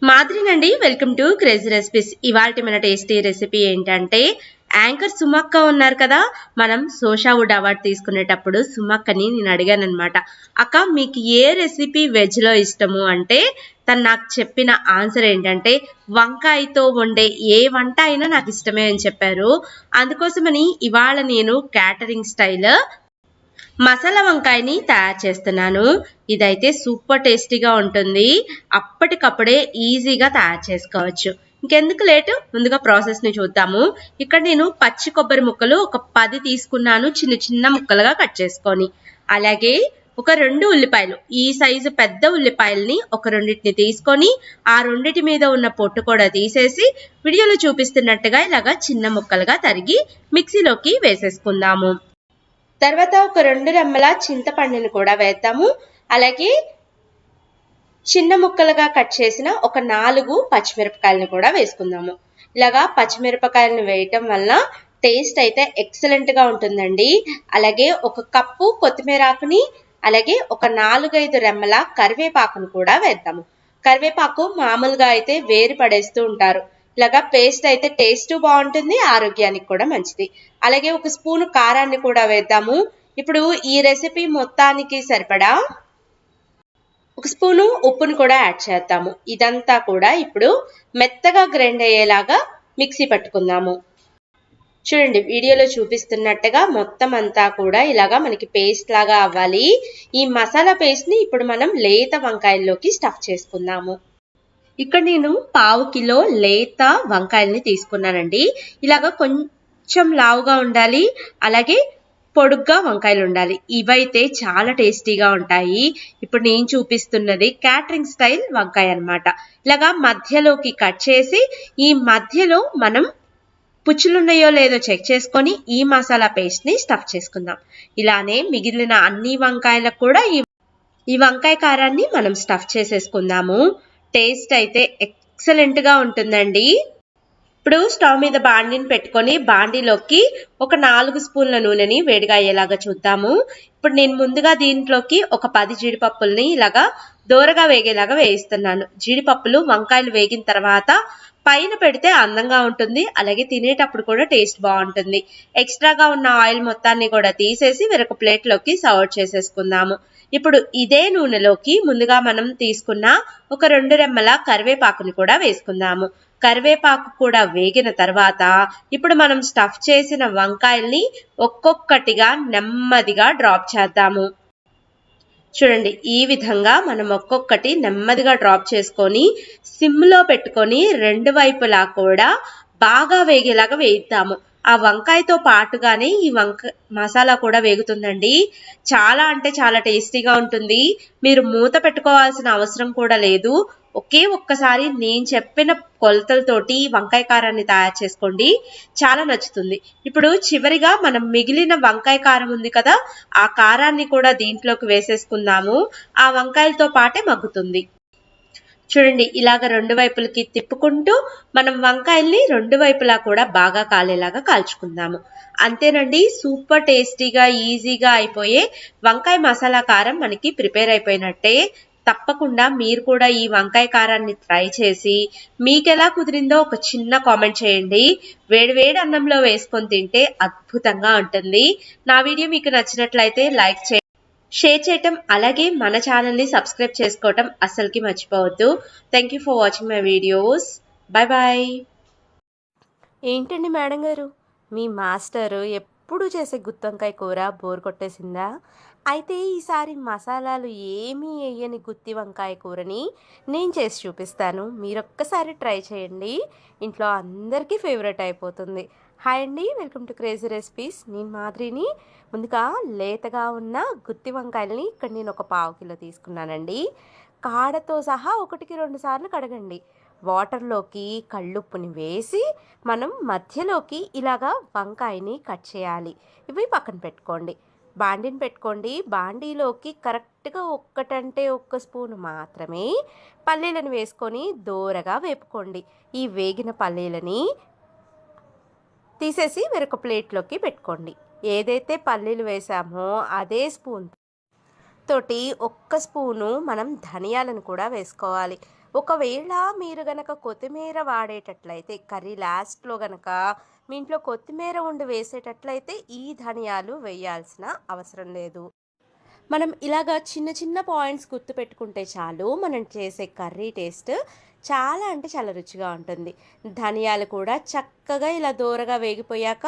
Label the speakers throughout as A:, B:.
A: మాదిరినండి, welcome to crazy recipes. ఇవాల్టి మన tasty recipe ఏంటంటే, యాంకర్ సుమక్క ఉన్నారు కదా, మనం సోషావుడ్ అవార్డు తీసుకునేటప్పుడు సుమక్కని నేను అడిగాను అనమాట, అక్క మీకు ఏ రెసిపీ వెజ్లో ఇష్టము అంటే తను నాకు చెప్పిన ఆన్సర్ ఏంటంటే వంకాయతో వండే ఏ వంట అయినా నాకు ఇష్టమే అని చెప్పారు. అందుకోసమని ఇవాళ నేను క్యాటరింగ్ స్టైల్ మసాలా వంకాయని తయారు చేస్తున్నాను. ఇదైతే సూపర్ టేస్టీగా ఉంటుంది. అప్పటికప్పుడే ఈజీగా తయారు చేసుకోవచ్చు. ఇంకెందుకు లేటు, ముందుగా ప్రాసెస్ని చూద్దాము. ఇక్కడ నేను పచ్చి కొబ్బరి ముక్కలు ఒక 10 తీసుకున్నాను, చిన్న చిన్న ముక్కలుగా కట్ చేసుకొని. అలాగే ఒక 2 ఉల్లిపాయలు, ఈ సైజు పెద్ద ఉల్లిపాయల్ని ఒక రెండింటిని తీసుకొని ఆ రెండిటి మీద ఉన్న పొట్టు కూడా తీసేసి వీడియోలో చూపిస్తున్నట్టుగా ఇలాగా చిన్న ముక్కలుగా తరిగి మిక్సీలోకి వేసేసుకుందాము. తర్వాత ఒక 2 రెమ్మల చింతపండుని కూడా వేద్దాము. అలాగే చిన్న ముక్కలుగా కట్ చేసిన ఒక 4 పచ్చిమిరపకాయలను కూడా వేసుకుందాము. ఇలాగా పచ్చిమిరపకాయలను వేయటం వల్ల టేస్ట్ అయితే ఎక్సలెంట్గా ఉంటుందండి. అలాగే ఒక కప్పు కొత్తిమీర ఆకుని, అలాగే ఒక 4-5 రెమ్మల కరివేపాకును కూడా వేద్దాము. కరివేపాకు మామూలుగా అయితే వేరు పడేస్తూ ఉంటారు. ఇలాగా పేస్ట్ అయితే టేస్ట్ బాగుంటుంది, ఆరోగ్యానికి కూడా మంచిది. అలాగే ఒక స్పూను కారాన్ని కూడా వేద్దాము. ఇప్పుడు ఈ రెసిపీ మొత్తానికి సరిపడా ఒక స్పూను ఉప్పును కూడా యాడ్ చేద్దాము. ఇదంతా కూడా ఇప్పుడు మెత్తగా గ్రైండ్ అయ్యేలాగా మిక్సీ పట్టుకుందాము. చూడండి, వీడియోలో చూపిస్తున్నట్టుగా మొత్తం అంతా కూడా ఇలాగా మనకి పేస్ట్ లాగా అవ్వాలి. ఈ మసాలా పేస్ట్ని ఇప్పుడు మనం లేత వంకాయల్లోకి స్టఫ్ చేసుకుందాము. ఇక్కడ నేను 1/2 కిలో లేత వంకాయల్ని తీసుకున్నానండి. ఇలాగా కొంచెం లావుగా ఉండాలి, అలాగే పొడుగ్గా వంకాయలు ఉండాలి. ఇవైతే చాలా టేస్టీగా ఉంటాయి. ఇప్పుడు నేను చూపిస్తున్నది క్యాటరింగ్ స్టైల్ వంకాయ అన్నమాట. ఇలాగా మధ్యలోకి కట్ చేసి ఈ మధ్యలో మనం పుచ్చులున్నాయో లేదో చెక్ చేసుకొని ఈ మసాలా పేస్ట్ని స్టఫ్ చేసుకుందాం. ఇలానే మిగిలిన అన్ని వంకాయలకు కూడా ఈ వంకాయ కారాన్ని మనం స్టఫ్ చేసేసుకుందాము. టేస్ట్ అయితే ఎక్సలెంట్గా ఉంటుందండి. ఇప్పుడు స్టవ్ మీద బాండీని పెట్టుకొని బాండీలోకి ఒక 4 స్పూన్ల నూనెని వేడిగా అయ్యేలాగా చూద్దాము. ఇప్పుడు నేను ముందుగా దీంట్లోకి ఒక 10 జీడిపప్పుల్ని ఇలాగా దోరగా వేగేలాగా వేయిస్తున్నాను. జీడిపప్పులు వంకాయలు వేగిన తర్వాత పైన పెడితే అందంగా ఉంటుంది, అలాగే తినేటప్పుడు కూడా టేస్ట్ బాగుంటుంది. ఎక్స్ట్రాగా ఉన్న ఆయిల్ మొత్తాన్ని కూడా తీసేసి వేరొక ప్లేట్లోకి సర్వ్ చేసేసుకుందాము. ఇప్పుడు ఇదే నూనెలోకి ముందుగా మనం తీసుకున్న ఒక 2 రెమ్మల కరివేపాకుని కూడా వేసుకుందాము. కరివేపాకు కూడా వేగిన తర్వాత ఇప్పుడు మనం స్టఫ్ చేసిన వంకాయల్ని ఒక్కొక్కటిగా నెమ్మదిగా డ్రాప్ చేద్దాము. చూడండి, ఈ విధంగా మనం ఒక్కొక్కటి నెమ్మదిగా డ్రాప్ చేసుకొని సిమ్లో పెట్టుకొని 2 వైపులా కూడా బాగా వేగేలాగా వేయిద్దాము. ఆ వంకాయతో పాటుగానే ఈ మసాలా కూడా వేగుతుందండి. చాలా అంటే చాలా టేస్టీగా ఉంటుంది. మీరు మూత పెట్టుకోవాల్సిన అవసరం కూడా లేదు. ఒక్కసారి నేను చెప్పిన కొలతలతోటి వంకాయ కారాన్ని తయారు చేసుకోండి, చాలా నచ్చుతుంది. ఇప్పుడు చివరిగా మనం మిగిలిన వంకాయ కారం ఉంది కదా, ఆ కారాన్ని కూడా దీంట్లోకి వేసేసుకుందాము. ఆ వంకాయలతో పాటే మగ్గుతుంది. చూడండి, ఇలాగ 2 వైపులకి తిప్పుకుంటూ మనం వంకాయల్ని 2 వైపులా కూడా బాగా కాలేలాగా కాల్చుకుందాము. అంతేనండి, సూపర్ టేస్టీగా ఈజీగా అయిపోయే వంకాయ మసాలా కారం మనకి ప్రిపేర్ అయిపోయినట్టే. తప్పకుండా మీరు కూడా ఈ వంకాయ కారాన్ని ట్రై చేసి మీకు ఎలా కుదిరిందో ఒక చిన్న కామెంట్ చేయండి. వేడి అన్నంలో వేసుకొని తింటే అద్భుతంగా ఉంటుంది. నా వీడియో మీకు నచ్చినట్లయితే లైక్ చేయండి, షేర్ చేయటం, అలాగే మన ఛానల్ని సబ్స్క్రైబ్ చేసుకోవటం అస్సలకి మర్చిపోవద్దు. Thank you for watching my videos. Bye bye.
B: ఏంటండి మేడం గారు, మీ మాస్టరు ఎప్పుడు చేసే గుత్తొంకాయ కూర బోర్ కొట్టేసిందా? అయితే ఈసారి మసాలాలు ఏమీ వేయని గుత్తి వంకాయ కూరని నేను చేసి చూపిస్తాను. మీరొక్కసారి ట్రై చేయండి, ఇంట్లో అందరికీ ఫేవరెట్ అయిపోతుంది. హాయ్ అండి, వెల్కమ్ టు క్రేజీ రెసిపీస్. నేను మాదిరిని. ముందుగా లేతగా ఉన్న గుత్తి వంకాయలని ఇక్కడ నేను ఒక 1/2 కిలో తీసుకున్నానండి. కాడతో సహా 1-2 సార్లు కడగండి. వాటర్లోకి కళ్ళుప్పుని వేసి మనం మధ్యలోకి ఇలాగా వంకాయని కట్ చేయాలి. ఇవి పక్కన పెట్టుకోండి. బాండీని పెట్టుకోండి. బాండీలోకి కరెక్ట్గా 1 స్పూను మాత్రమే పల్లీలను వేసుకొని దోరగా వేపుకోండి. ఈ వేగిన పల్లీలని తీసేసి వేరొక ప్లేట్లోకి పెట్టుకోండి. ఏదైతే పల్లీలు వేసామో అదే స్పూన్ తోటి 1 స్పూను మనం ధనియాలను కూడా వేసుకోవాలి. ఒకవేళ మీరు గనక కొత్తిమీర వాడేటట్లయితే కర్రీ లాస్ట్‌లో గనక మీ ఇంట్లో కొత్తిమీర ఉండి వేసేటట్లయితే ఈ ధనియాలు వేయాల్సిన అవసరం లేదు. మనం ఇలాగా చిన్న చిన్న పాయింట్స్ గుర్తుపెట్టుకుంటే చాలు మనం చేసే కర్రీ టేస్ట్ చాలా అంటే చాలా రుచిగా ఉంటుంది. ధనియాలు కూడా చక్కగా ఇలా దోరగా వేగిపోయాక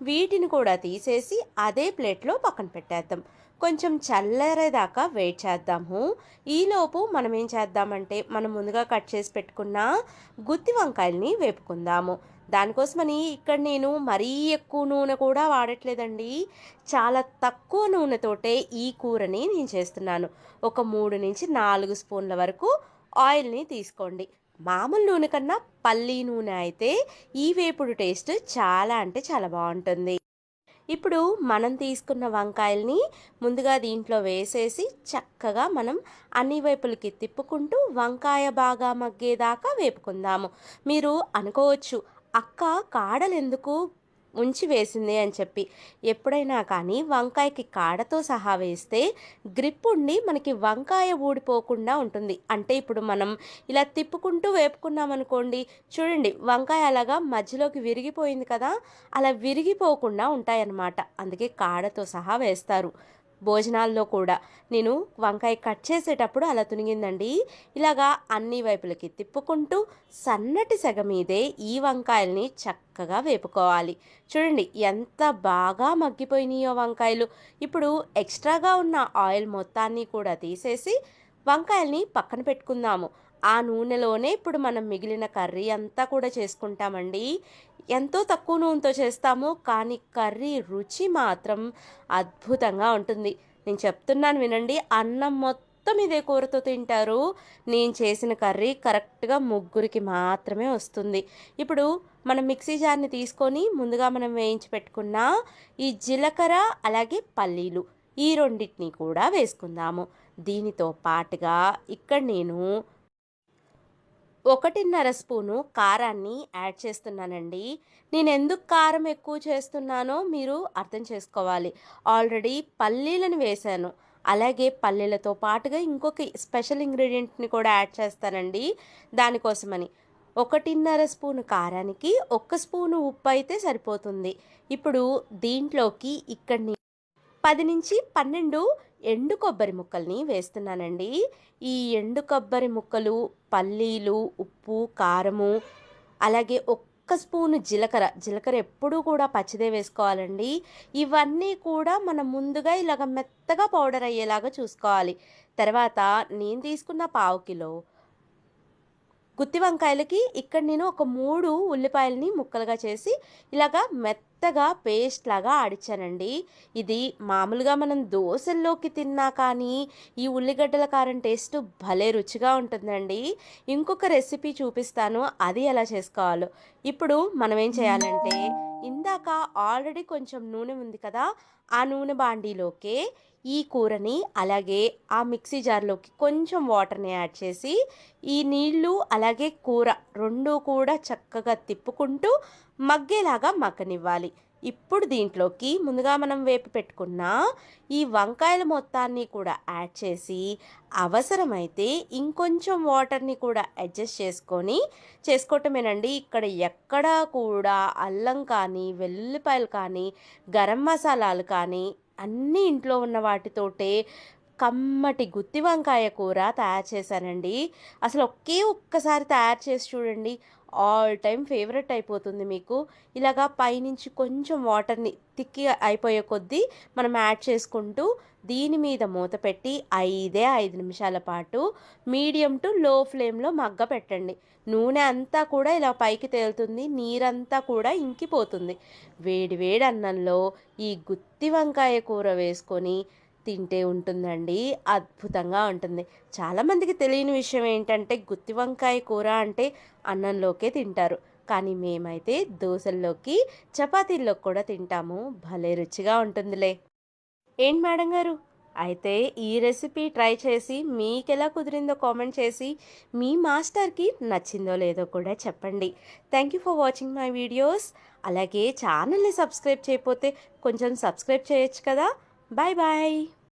B: వీటిని కూడా తీసేసి అదే ప్లేట్లో పక్కన పెట్టేద్దాం. కొంచెం చల్లారేదాకా వెయిట్ చేద్దాము. ఈలోపు మనం ఏం చేద్దామంటే మనం ముందుగా కట్ చేసి పెట్టుకున్న గుత్తి వంకాయల్ని వేపుకుందాము. దానికోసమని ఇక్కడ నేను మరీ ఎక్కువ నూనె కూడా వాడట్లేదండి. చాలా తక్కువ నూనెతోటే ఈ కూరని నేను చేస్తున్నాను. ఒక 3-4 స్పూన్ల వరకు ఆయిల్‌ని తీసుకోండి. మామూలు నూనె కన్నా పల్లి నూనె అయితే ఈ వేపుడు టేస్ట్ చాలా అంటే చాలా బావుంటుంది. ఇప్పుడు మనం తీసుకున్న వంకాయల్ని ముందుగా దీంట్లో వేసేసి చక్కగా మనం అన్ని వైపులకి తిప్పుకుంటూ వంకాయ బాగా మగ్గేదాకా వేపుకుందాము. మీరు అనుకోవచ్చు, అక్క కాడలెందుకు ఉంచి వేసింది అని చెప్పి. ఎప్పుడైనా కానీ వంకాయకి కాడతో సహా వేస్తే గ్రిప్ ఉండి మనకి వంకాయ ఊడిపోకుండా ఉంటుంది. అంటే ఇప్పుడు మనం ఇలా తిప్పుకుంటూ వేపుకున్నామనుకోండి, చూడండి వంకాయ అలాగా మధ్యలోకి విరిగిపోయింది కదా, అలా విరిగిపోకుండా ఉంటాయన్నమాట. అందుకే కాడతో సహా వేస్తారు. భోజనాల్లో కూడా నేను వంకాయ కట్ చేసేటప్పుడు అలా తునిగిందండి. ఇలాగా అన్ని వైపులకి తిప్పుకుంటూ సన్నటి సెగ మీదే ఈ వంకాయల్ని చక్కగా వేపుకోవాలి. చూడండి ఎంత బాగా మగ్గిపోయినాయో వంకాయలు. ఇప్పుడు ఎక్స్ట్రాగా ఉన్న ఆయిల్ మొత్తాన్ని కూడా తీసేసి వంకాయల్ని పక్కన పెట్టుకుందాము. ఆ నూనెలోనే ఇప్పుడు మనం మిగిలిన కర్రీ అంతా కూడా చేసుకుంటామండి. ఎంతో తక్కువ నూనెతో చేస్తాము, కానీ కర్రీ రుచి మాత్రం అద్భుతంగా ఉంటుంది. నేను చెప్తున్నాను వినండి, అన్నం మొత్తం ఇదే కూరతో తింటారు. నేను చేసిన కర్రీ కరెక్ట్‌గా ముగ్గురికి మాత్రమే వస్తుంది. ఇప్పుడు మనం మిక్సీ జార్‌ని తీసుకొని ముందుగా మనం వేయించి పెట్టుకున్న ఈ జీలకర్ర అలాగే పల్లీలు ఈ రెండిటిని కూడా వేసుకుందాము. దీనితో పాటుగా ఇక్కడ నేను 1.5 స్పూను కారాన్ని యాడ్ చేస్తున్నానండి. నేను ఎందుకు కారం ఎక్కువ చేస్తున్నానో మీరు అర్థం చేసుకోవాలి. ఆల్రెడీ పల్లీలను వేశాను. అలాగే పల్లీలతో పాటుగా ఇంకొక స్పెషల్ ఇంగ్రీడియంట్‌ని కూడా యాడ్ చేస్తానండి దానికోసమని. 1.5 స్పూను కారానికి 1 స్పూను ఉప్పు అయితే సరిపోతుంది. ఇప్పుడు దీంట్లోకి ఇక్కడ 10-12 ఎండు కొబ్బరి ముక్కల్ని వేస్తున్నానండి. ఈ ఎండు కొబ్బరి ముక్కలు, పల్లీలు, ఉప్పు, కారము, అలాగే ఒక్క స్పూను జీలకర్ర ఎప్పుడూ కూడా పచ్చిదే వేసుకోవాలండి. ఇవన్నీ కూడా మనం ముందుగా ఇలాగ మెత్తగా పౌడర్ అయ్యేలాగా చూసుకోవాలి. తర్వాత నేను తీసుకున్న పావు కిలో గుత్తి వంకాయలకి ఇక్కడ నేను ఒక 3 ఉల్లిపాయలని ముక్కలుగా చేసి ఇలాగా మెత్తగా పేస్ట్ లాగా ఆడిచ్చానండి. ఇది మామూలుగా మనం దోసల్లోకి తిన్నా కానీ ఈ ఉల్లిగడ్డల కారం టేస్ట్ భలే రుచిగా ఉంటుందండి. ఇంకొక రెసిపీ చూపిస్తాను, అది ఎలా చేసుకోవాలో. ఇప్పుడు మనం ఏం చేయాలంటే ఇందాక ఆల్రెడీ కొంచెం నూనె ఉంది కదా, ఆ నూనె బాండీలోకే ఈ కూరని అలాగే ఆ మిక్సీ జార్లోకి కొంచెం వాటర్ని యాడ్ చేసి ఈ నీళ్ళు అలాగే కూర 2 కూడా చక్కగా తిప్పుకుంటూ మగ్గేలాగా మగ్గనివ్వాలి. ఇప్పుడు దీంట్లోకి ముందుగా మనం వేపి పెట్టుకున్న ఈ వంకాయల మొత్తాన్ని కూడా యాడ్ చేసి అవసరమైతే ఇంకొంచెం వాటర్ని కూడా అడ్జస్ట్ చేసుకొని చేసుకోవటమేనండి. ఇక్కడ ఎక్కడా కూడా అల్లం కానీ, వెల్లుల్లిపాయలు కానీ, గరం మసాలాలు కానీ అన్నీ ఇంట్లో ఉన్న వాటితోటే కమ్మటి గుత్తి వంకాయ కూర తయారు చేశానండి. అసలు ఒక్కసారి తయారు చేసి చూడండి, ఆల్ టైమ్ ఫేవరెట్ అయిపోతుంది మీకు. ఇలాగా పైనుంచి కొంచెం వాటర్ని తిక్కి అయిపోయే కొద్దీ మనం యాడ్ చేసుకుంటూ దీని మీద మూత పెట్టి 5 నిమిషాల పాటు మీడియం టు లో ఫ్లేమ్లో మగ్గ పెట్టండి. నూనె అంతా కూడా ఇలా పైకి తేలుతుంది, నీరంతా కూడా ఇంకిపోతుంది. వేడి వేడి అన్నంలో ఈ గుత్తి వంకాయ కూర వేసుకొని తింటే ఉంటుందండి, అద్భుతంగా ఉంటుంది. చాలామందికి తెలియని విషయం ఏంటంటే గుత్తి వంకాయ కూర అంటే అన్నంలోకే తింటారు, కానీ మేమైతే దోసల్లోకి చపాతీల్లోకి కూడా తింటాము. భలే రుచిగా ఉంటుందిలే. ఏంటి మేడం గారు, అయితే ఈ రెసిపీ ట్రై చేసి మీకెలా కుదిరిందో కామెంట్ చేసి మీ మాస్టర్కి నచ్చిందో లేదో కూడా చెప్పండి. Thank you for watching my videos. అలాగే ఛానల్ని సబ్స్క్రైబ్ చేయకపోతే కొంచెం సబ్స్క్రైబ్ చేయొచ్చు కదా. Bye bye.